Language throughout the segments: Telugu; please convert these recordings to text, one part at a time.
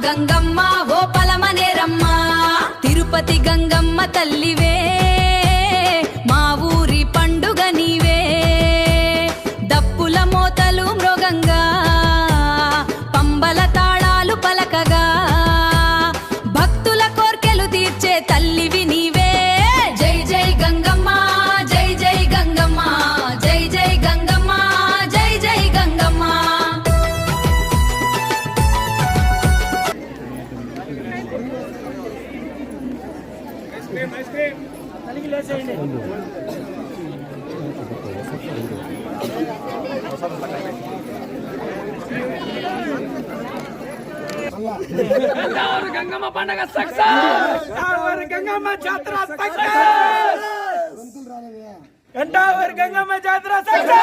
గంగమ్మ ఓ పలమనేరమ్మ తిరుపతి గంగమ్మ తల్లివే మా ఊరి పండుగ నీవే దప్పుల మోతలు మృగంగా పంబల తాళాలు పలకగా భక్తుల కోర్కెలు తీర్చే తల్లివి నీవే జై జై గంగమ్మ జై జై గంగమ్మ జై జై గంగమ్మ జై జై గంగమ్మ గంగమ్మ పండుగ సక్సెస్, గంగమ్మ జాతర సక్సెస్, గంగమ్మ జాతర సక్సెస్.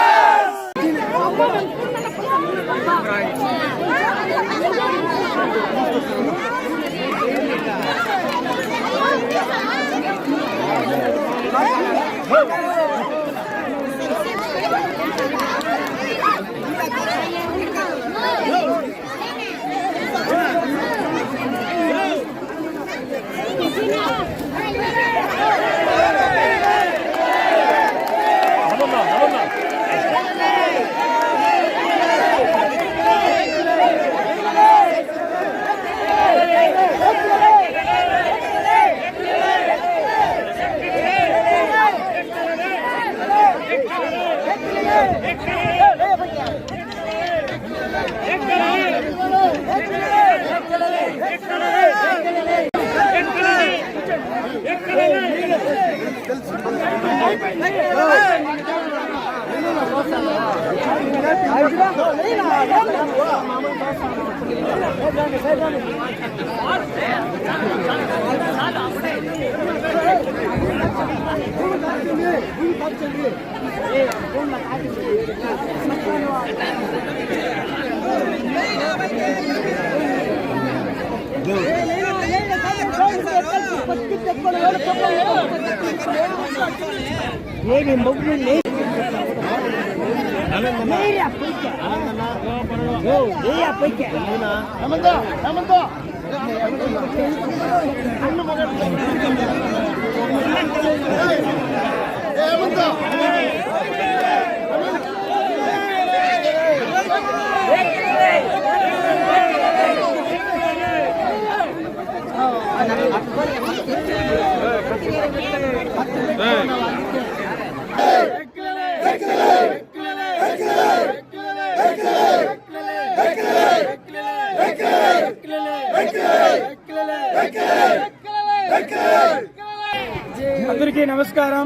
అందరికీ నమస్కారం.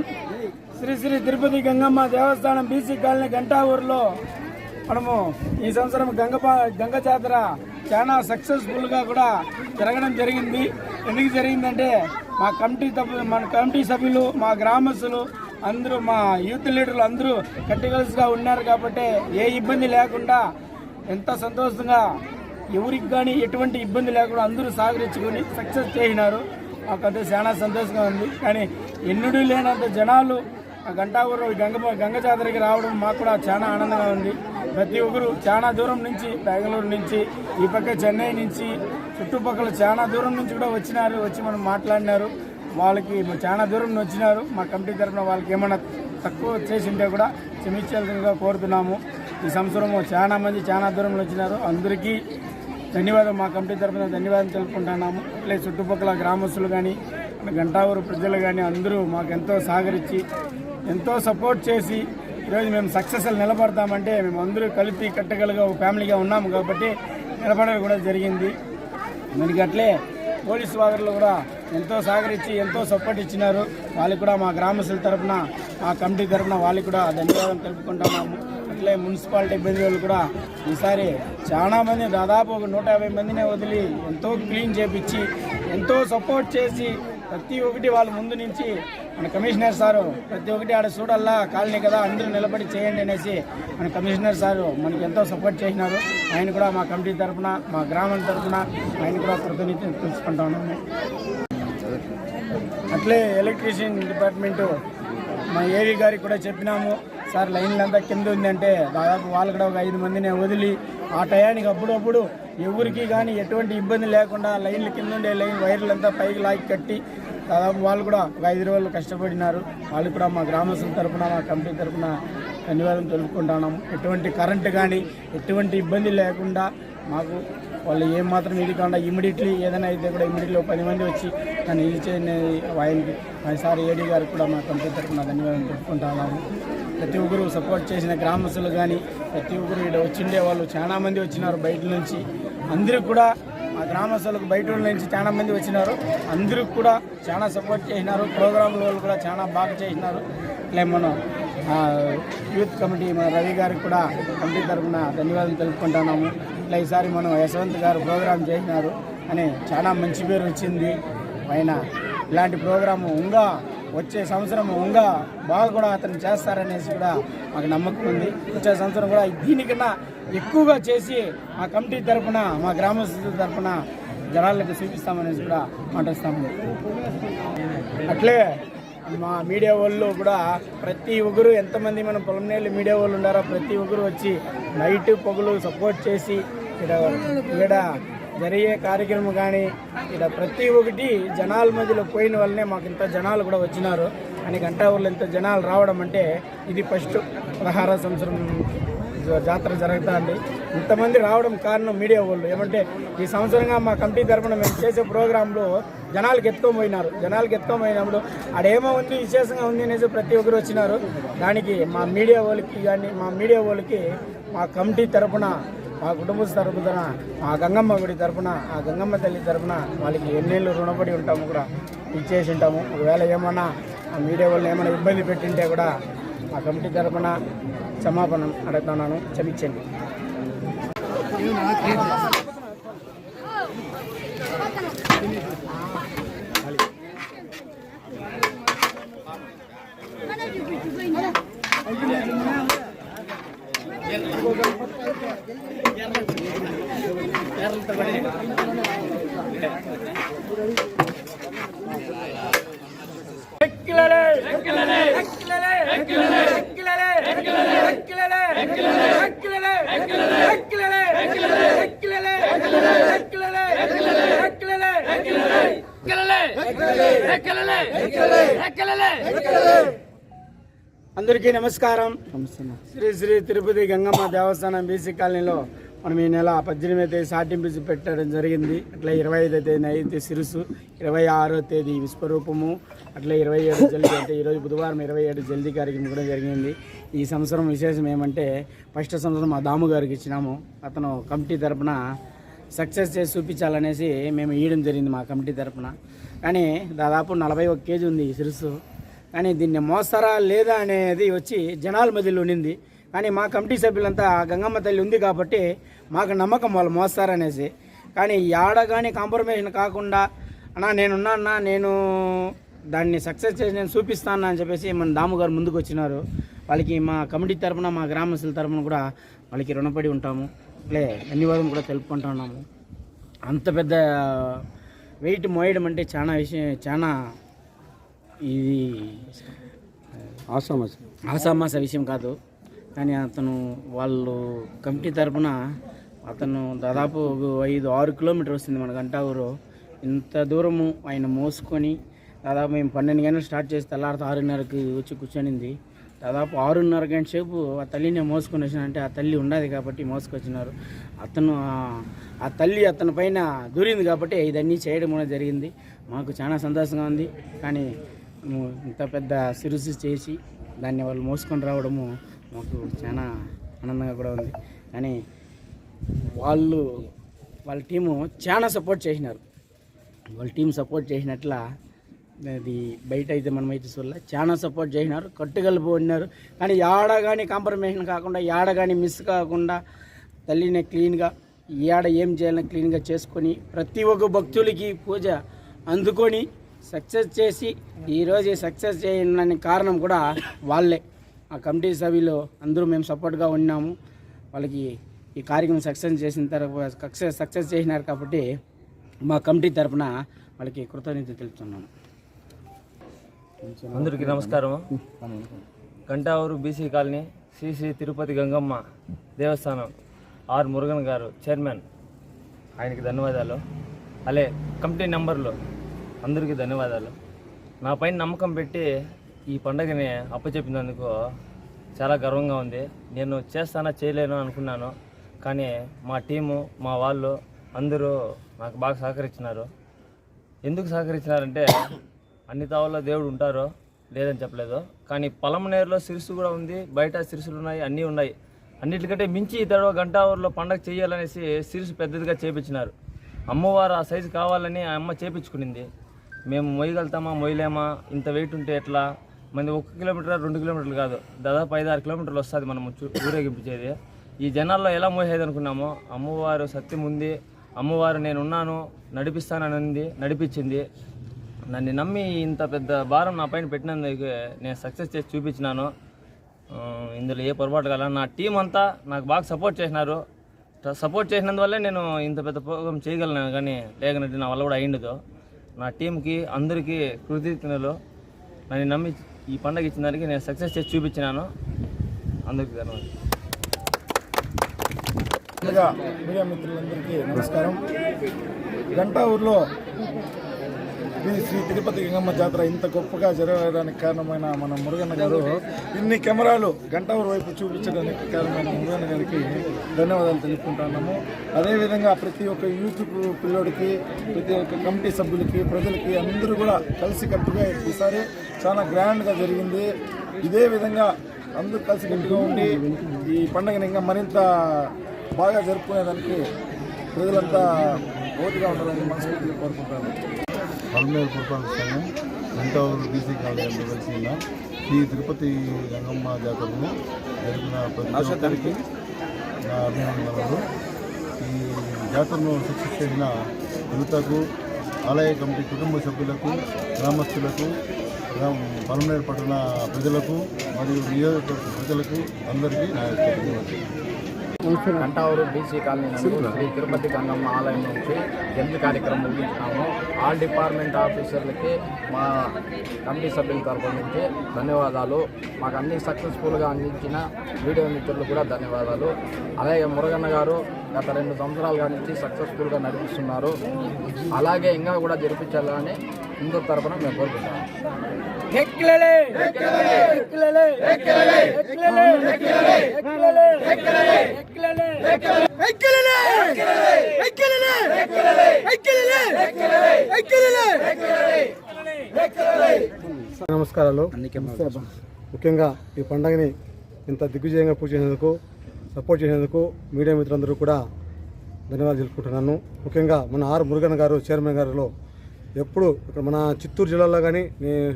శ్రీ శ్రీ తిరుపతి గంగమ్మ దేవస్థానం బీసీ కాలనీ గంటావూరులో మనము ఈ సంవత్సరం గంగ జాతర చాలా సక్సెస్ఫుల్ గా కూడా జరగడం జరిగింది. ఎందుకు జరిగిందంటే మన కమిటీ సభ్యులు, మా గ్రామస్తులు అందరూ, మా యూత్ లీడర్లు అందరూ కట్టికలుసుగా ఉన్నారు కాబట్టి ఏ ఇబ్బంది లేకుండా ఎంత సంతోషంగా ఎవరికి కానీ ఎటువంటి ఇబ్బంది లేకుండా అందరూ సహకరించుకొని సక్సెస్ చేసినారు. మాకైతే చాలా సంతోషంగా ఉంది. కానీ ఎన్నడూ లేనంత జనాలు గంటావూరు గంగ జాతరకి రావడం మాకు కూడా చాలా ఆనందంగా ఉంది. ప్రతి ఒక్కరు చాలా దూరం నుంచి, బెంగళూరు నుంచి, ఈ పక్క చెన్నై నుంచి, చుట్టుపక్కల చాలా దూరం నుంచి కూడా వచ్చినారు. వచ్చి మనం మాట్లాడినారు. వాళ్ళకి చాలా దూరం వచ్చినారు. మా కమిటీ తరఫున వాళ్ళకి ఏమైనా తక్కువ చేసింటే కూడా క్షమించాల్సిందిగా కోరుతున్నాము. ఈ సంవత్సరము చాలా మంది చాలా దూరంలో వచ్చినారు. అందరికీ ధన్యవాదం, మా కమిటీ తరఫున ధన్యవాదం తెలుపుకుంటున్నాము. ఇట్లే చుట్టుపక్కల గ్రామస్తులు కానీ, గంటావూరు ప్రజలు కానీ అందరూ మాకు ఎంతో సహకరించి, ఎంతో సపోర్ట్ చేసి ఈరోజు మేము సక్సెస్ నిలబడతామంటే మేము అందరూ కలిపి కట్టగలుగా ఒక ఫ్యామిలీగా ఉన్నాము కాబట్టి నిలబడడం కూడా జరిగింది. మనకి అట్లే పోలీసు వారు కూడా ఎంతో సహకరించి ఎంతో సపోర్ట్ ఇచ్చినారు. వాళ్ళకి కూడా మా గ్రామస్తుల తరఫున, మా కమిటీ తరఫున వాళ్ళకి కూడా ధన్యవాదం తెలుపుకుంటున్నాము. అట్లే మున్సిపాలిటీ ఇబ్బందులు కూడా ఈసారి చాలా మంది, దాదాపు ఒక 150 మందినే వదిలి ఎంతో క్లీన్ చేపించి ఎంతో సపోర్ట్ చేసి ప్రతి ఒక్కటి వాళ్ళ ముందు నుంచి మన కమిషనర్ సారు ప్రతి ఒక్కటి ఆడ చూడల్లా కాలనీ కదా అందరూ నిలబడి చేయండి అనేసి మన కమిషనర్ సారు మనకి ఎంతో సపోర్ట్ చేసినారు. ఆయన కూడా మా కమిటీ తరఫున, మా గ్రామం తరఫున ఆయన కూడా కృతజ్ఞతలు తెలుసుకుంటా ఉన్నాము. అట్లే ఎలక్ట్రీషియన్ డిపార్ట్మెంటు మా ఏవి గారికి కూడా చెప్పినాము, సార్ లైన్లంతా కింద ఉందంటే దాదాపు వాళ్ళు కూడా ఒక 5 మందిని వదిలి ఆ టయానికి అప్పుడప్పుడు ఎవరికి కానీ ఎటువంటి ఇబ్బంది లేకుండా లైన్ల కింద ఉండే వైర్లంతా పైకి లాగి కట్టి దాదాపు వాళ్ళు కూడా ఒక 5 రోజులు కష్టపడినారు. వాళ్ళు కూడా మా గ్రామస్తుల తరఫున మా కమిటీ తరఫున ధన్యవాదాలు తెలుపుకుంటున్నాము. ఎటువంటి కరెంటు కానీ ఎటువంటి ఇబ్బంది లేకుండా మాకు వాళ్ళు ఏమాత్రం ఇది కాకుండా ఇమీడియట్లీ ఏదైనా అయితే కూడా ఇమీడియట్లీ 10 మంది వచ్చి నన్ను ఇది చేయని ఆయనకి సార్ ఏడీ గారికి కూడా మా కమిటీ తరఫున ధన్యవాదాలు తెలుపుకుంటున్నాము. ప్రతి ఒక్కరు సపోర్ట్ చేసిన గ్రామస్తులు కానీ ప్రతి ఒక్కరు ఇక్కడ వచ్చిండే వాళ్ళు చాలా మంది వచ్చినారు బయట నుంచి. అందరికి కూడా మా గ్రామస్తులకు బయట నుంచి చాలా మంది వచ్చినారు. అందరికి కూడా చాలా సపోర్ట్ చేసినారు. ప్రోగ్రాంల వాళ్ళు కూడా చాలా బాగా చేసినారు. ఇట్లా మనం యూత్ కమిటీ మన రవి గారికి కూడా కమిటీ తరఫున ధన్యవాదాలు తెలుపుకుంటున్నాము. ఇట్లా ఈసారి మనం యశవంత్ గారు ప్రోగ్రాం చేసినారు అని చాలా మంచి పేరు వచ్చింది. ఆయన ఇలాంటి ప్రోగ్రాము ఇంకా వచ్చే సంవత్సరం ఇంకా బాగా కూడా అతను చేస్తారనేసి కూడా మాకు నమ్మకం ఉంది. వచ్చే సంవత్సరం కూడా దీనికన్నా ఎక్కువగా చేసి మా కమిటీ తరఫున మా గ్రామస్తుల తరఫున జనాలకు చూపిస్తామనేసి కూడా మాట్లాడుస్తాము. అట్లే మా మీడియా వాళ్ళు కూడా ప్రతి ఒక్కరు ఎంతమంది మనం పొలంనేళ్ళు మీడియా వాళ్ళు ఉన్నారో ప్రతి ఒక్కరు వచ్చి నైట్ పగులు సపోర్ట్ చేసి ఇక్కడ జరిగే కార్యక్రమం కానీ ఇక్కడ ప్రతి ఒక్కటి జనాల మధ్యలో పోయిన వల్లనే మాకు ఇంత జనాలు కూడా వచ్చినారు. అని గంటా ఊళ్ళో ఇంత జనాలు రావడం అంటే ఇది ఫస్ట్ 16వ సంవత్సరం జాతర జరుగుతా అండి. ఇంతమంది రావడం కారణం మీడియా వాళ్ళు. ఏమంటే ఈ సంవత్సరంగా మా కమిటీ తరఫున మేము చేసే ప్రోగ్రాంలో జనాలకు ఎత్తుకోపోయినారు. జనాలకు ఎత్తుకోపోయినప్పుడు ఆడేమో ఉంది విశేషంగా ఉంది అనేసి ప్రతి ఒక్కరు వచ్చినారు. దానికి మా మీడియా వాళ్ళకి మా కమిటీ తరఫున మా కుటుంబ తరఫున మా గంగమ్మ గుడి తరఫున ఆ గంగమ్మ తల్లి తరఫున వాళ్ళకి ఎన్నేళ్ళు రుణపడి ఉంటాము కూడా ఇచ్చేసి ఉంటాము. ఒకవేళ ఏమన్నా ఆ మీడియా వాళ్ళు ఏమైనా ఇబ్బంది పెట్టింటే కూడా మా కమిటీ తరఫున క్షమాపణ అడుగుతున్నాను, క్షమించండి. అందరికీ నమస్కారం. శ్రీ శ్రీ తిరుపతి గంగమ్మ దేవస్థానం బీసీ కాలనీలో మనం ఈ నెల 18వ తేదీ సాటింపు పెట్టడం జరిగింది. అట్లా 25వ తేదీ అయితే సిరుసు, 26వ తేదీ విశ్వరూపము, అట్లా 27 జల్దీ అంటే ఈరోజు బుధవారం 27 జల్దీ కార్యక్రమం కూడా జరిగింది. ఈ సంవత్సరం విశేషం ఏమంటే ఫస్ట్ సంవత్సరం మా దాము గారికి ఇచ్చినాము. అతను కమిటీ తరపున సక్సెస్ చేసి చూపించాలనేసి మేము ఇవ్వడం జరిగింది మా కమిటీ తరపున. కానీ దాదాపు 41 కేజీ ఉంది ఈ సిరుసు. కానీ దీన్ని మోస్తారా లేదా అనేది వచ్చి జనాల మధ్యలో ఉండింది. కానీ మా కమిటీ సభ్యులంతా గంగమ్మ తల్లి ఉంది కాబట్టి మాకు నమ్మకం వాళ్ళు మోస్తారనేసి. కానీ ఆడ కానీ కాంప్రమైజేషన్ కాకుండా అన్నా నేనున్నా నేను దాన్ని సక్సెస్ చేసి నేను చూపిస్తాను అని చెప్పేసి మన దాము గారు ముందుకు వచ్చినారు. వాళ్ళకి మా కమిటీ తరఫున మా గ్రామస్తుల తరఫున కూడా వాళ్ళకి రుణపడి ఉంటాము. అట్లే ధన్యవాదం కూడా తెలుపుకుంటున్నాము. అంత పెద్ద వెయిట్ మోయడం అంటే చాలా ఇది ఆసామాస విషయం కాదు. కానీ అతను వాళ్ళు కమిటీ తరఫున అతను దాదాపు 5-6 కిలోమీటర్ వస్తుంది మన గంటా ఊరు. ఇంత దూరము ఆయన మోసుకొని దాదాపు మేము 12 గంటలు స్టార్ట్ చేసి తెల్లారితో 6:30కి వచ్చి కూర్చొనింది. దాదాపు 6:30 గంట సేపు ఆ తల్లిని మోసుకొని వచ్చినంటే ఆ తల్లి ఉండదు కాబట్టి మోసుకొచ్చినారు. అతను ఆ తల్లి అతని పైన దూరింది కాబట్టి ఇదన్నీ చేయడం కూడా జరిగింది. మాకు చాలా సంతోషంగా ఉంది. కానీ ఇంత పెద్ద సిరుసు చేసి దాన్ని వాళ్ళు మోసుకొని రావడము మాకు చాలా ఆనందంగా కూడా ఉంది. కానీ వాళ్ళ టీము చాలా సపోర్ట్ చేసినారు. వాళ్ళ టీం సపోర్ట్ చేసినట్ల అది బయట అయితే మనమైతే చూడాలి చాలా సపోర్ట్ చేసినారు, కట్టుగలిపి ఉన్నారు. కానీ ఏడ కానీ కాంప్రమైజేషన్ కాకుండా ఏడ కానీ మిస్ కాకుండా తల్లిని క్లీన్గా ఏడ ఏం చేయాలని క్లీన్గా చేసుకొని ప్రతి ఒక్క భక్తులకి పూజ అందుకొని సక్సెస్ చేసి ఈరోజు సక్సెస్ చేయడానికి కారణం కూడా వాళ్ళే. ఆ కమిటీ సభ్యులు అందరూ మేము సపోర్ట్గా ఉన్నాము. వాళ్ళకి ఈ కార్యక్రమం సక్సెస్ చేసిన తర్వాత సక్సెస్ చేసినారు కాబట్టి మా కమిటీ తరఫున వాళ్ళకి కృతజ్ఞత తెలుపుతున్నాను. అందరికీ నమస్కారం. Gantavooru BC colony Shri Shri Tirupati Gangamma Devasthanam are Murugan గారు చైర్మన్ ఆయనకి ధన్యవాదాలు. అలాగే కమిటీ మెంబర్లు అందరికీ ధన్యవాదాలు. నా పైన నమ్మకం పెట్టి ఈ పండుగని అప్పచెప్పినందుకు చాలా గర్వంగా ఉంది. నేను చేస్తానా చేయలేను అనుకున్నాను, కానీ మా టీము మా వాళ్ళు అందరూ నాకు బాగా సహకరించినారు. ఎందుకు సహకరించినారంటే అన్ని తావుల్లో దేవుడు ఉంటారో లేదని చెప్పలేదు, కానీ పలమనేరులో సిరుసు కూడా ఉంది, బయట సిరుసులు ఉన్నాయి, అన్నీ ఉన్నాయి. అన్నిటికంటే మించి ఇతడు గంటావూరులో పండగ చేయాలనేసి సిరుసు పెద్దదిగా చేపించినారు. అమ్మవారు ఆ సైజు కావాలని ఆ అమ్మ చేపించుకునింది. మేము మొయ్యగలుగుతామా మొయ్యలేమా, ఇంత వెయిట్ ఉంటే ఎట్లా, మంది 1 కిలోమీటర్ 2 కిలోమీటర్లు కాదు, దాదాపు 5-6 కిలోమీటర్లు వస్తుంది మనం ఊరేగించేది. ఈ జనాల్లో ఎలా మోసేది అనుకున్నామో అమ్మవారు సత్యం ఉంది, అమ్మవారు నేనున్నాను నడిపిస్తానని నడిపించింది. నన్ను నమ్మి ఇంత పెద్ద భారం నా పైన పెట్టినందుకు నేను సక్సెస్ చేసి చూపించినాను. ఇందులో ఏ పొరపాటు కాల. నా టీం అంతా నాకు బాగా సపోర్ట్ చేసినారు. సపోర్ట్ చేసినందువల్లే నేను ఇంత పెద్ద ప్రోగ్రాం చేయగలను, కానీ లేకనంటే నా వల్ల కూడా అయ్యిండదు. నా టీంకి అందరికీ కృతజ్ఞతలు. నన్ను నమ్మి ఈ పండుగ ఇచ్చిన దానికి నేను సక్సెస్ చేసి చూపించినాను. అందరికీ ధన్యవాదాలు. మీడియా మిత్రులందరికీ నమస్కారం. గంటావూరులో శ్రీ తిరుపతి గంగమ్మ జాతర ఇంత గొప్పగా జరగడానికి కారణమైన మన మురుగన్న గారు ఇన్ని కెమెరాలు గంటావూరు వైపు చూపించడానికి కారణమైన మురుగన్న గారికి ధన్యవాదాలు తెలుపుకుంటున్నాము. అదేవిధంగా ప్రతి ఒక్క యూట్యూబ్ పిల్లోడికి, ప్రతి ఒక్క కమిటీ సభ్యులకి, ప్రజలకి అందరూ కూడా కలిసికట్టుగా ఈసారి చాలా గ్రాండ్గా జరిగింది. ఇదే విధంగా అందరూ కలిసికట్టుగా ఉండి ఈ పండుగని ఇంకా మరింత బాగా జరుపుకునేదానికి ప్రజలంతా ఓటుగా ఉండాలని మనస్ఫూర్తిగా కోరుకుంటాను. పలమనేరు పురపాలక సంఘం గంటావూరు బీసీ కాలేజీలో కలిసి ఉన్న శ్రీ తిరుపతి గంగమ్మ జాతరను జరిపిన ప్రతి ఒక్కరికి నా అభినందనలు. ఈ జాతరను సక్సెస్ చేసిన యువతకు, ఆలయ కమిటీ కుటుంబ సభ్యులకు, గ్రామస్తులకు, పలమనేరు పట్టణ ప్రజలకు మరియు నియోజకవర్గ ప్రజలకు అందరికీ నా యొక్క ధన్యవాదాలు. గంటావూరు బీసీ కాలనీ నందు శ్రీ తిరుపతి గంగమ్మ ఆలయం నుంచి జంతు కార్యక్రమం ముగించినాము. ఆల్ డిపార్ట్మెంట్ ఆఫీసర్లకి, మా కమిటీ సభ్యుల తరఫు నుంచి ధన్యవాదాలు. మాకు అన్ని సక్సెస్ఫుల్గా అందించిన వీడియో మిత్రులు కూడా ధన్యవాదాలు. అలాగే మురుగన్న గారు గత 2 సంవత్సరాలుగా నుంచి సక్సెస్ఫుల్గా నడిపిస్తున్నారు. అలాగే ఇంకా కూడా జరిపించాలని హిందూ తరఫున మేము కోరుకుంటాము. నమస్కారాలు. ముఖ్యంగా ఈ పండుగని ఇంత దిగ్విజయంగా పూజ చేసేందుకు, సపోర్ట్ చేసేందుకు మీడియా మిత్రులందరూ కూడా ధన్యవాదాలు తెలుపుకుంటున్నాను. ముఖ్యంగా మన ఆర్ మురుగన్ గారు చైర్మన్ గారిలో ఎప్పుడు ఇక్కడ మన చిత్తూరు జిల్లాలో కానీ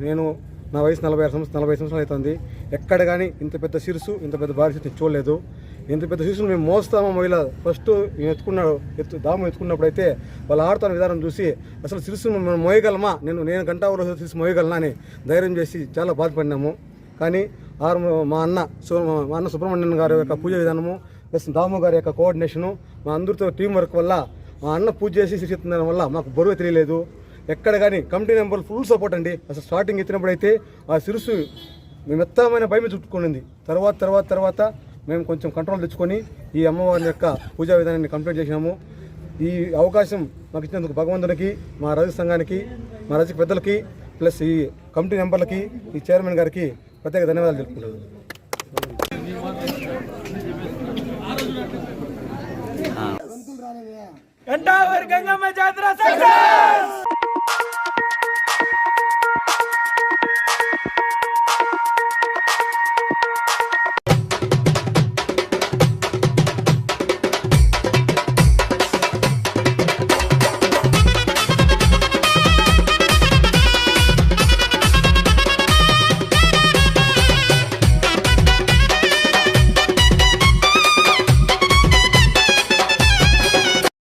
నేను నా వయసు 40 సంవత్సరాలు అవుతుంది. ఎక్కడ కానీ ఇంత పెద్ద సిరుసు, ఇంత పెద్ద భారీ సిరుసు చూడలేదు. ఇంత పెద్ద సిరుసును మేము మోస్తామో మహిళ ఫస్ట్ దాము ఎత్తుకున్నప్పుడు అయితే వాళ్ళు ఆడుతున్న విధానం చూసి అసలు సిరుసును మనం మోయగలమా, నేను గంటావూరు సిరుసు మోయగలనా అని ధైర్యం చేసి చాలా బాధపడినాము. కానీ మా అన్న సుబ్రహ్మణ్యం గారి యొక్క పూజ విధానము, ప్లస్ దాము గారి యొక్క కోఆర్డినేషను, మా అందరితో టీం వర్క్ వల్ల మా అన్న పూజ చేసి శిక్షిస్తుండడం వల్ల మాకు బరువు తెలియలేదు. ఎక్కడ కానీ కమిటీ మెంబర్లు ఫుల్ సపోర్ట్ అండి. అసలు స్టార్టింగ్ ఎత్తినప్పుడు అయితే ఆ సిరుసు మేము ఎత్తమైన భయం చుట్టుకునింది. తర్వాత మేము కొంచెం కంట్రోల్ తెచ్చుకొని ఈ అమ్మవారి యొక్క పూజా విధానాన్ని కంప్లీట్ చేసినాము. ఈ అవకాశం మాకు ఇచ్చినందుకు భగవంతునికి, మా రజక సంఘానికి, మా రజక పెద్దలకి, ప్లస్ ఈ కమిటీ మెంబర్లకి, ఈ చైర్మన్ గారికి ప్రత్యేక ధన్యవాదాలు తెలుపుకుంటున్నాను. గంటావూరు గంగమ్మ జాతర సక్సెస్!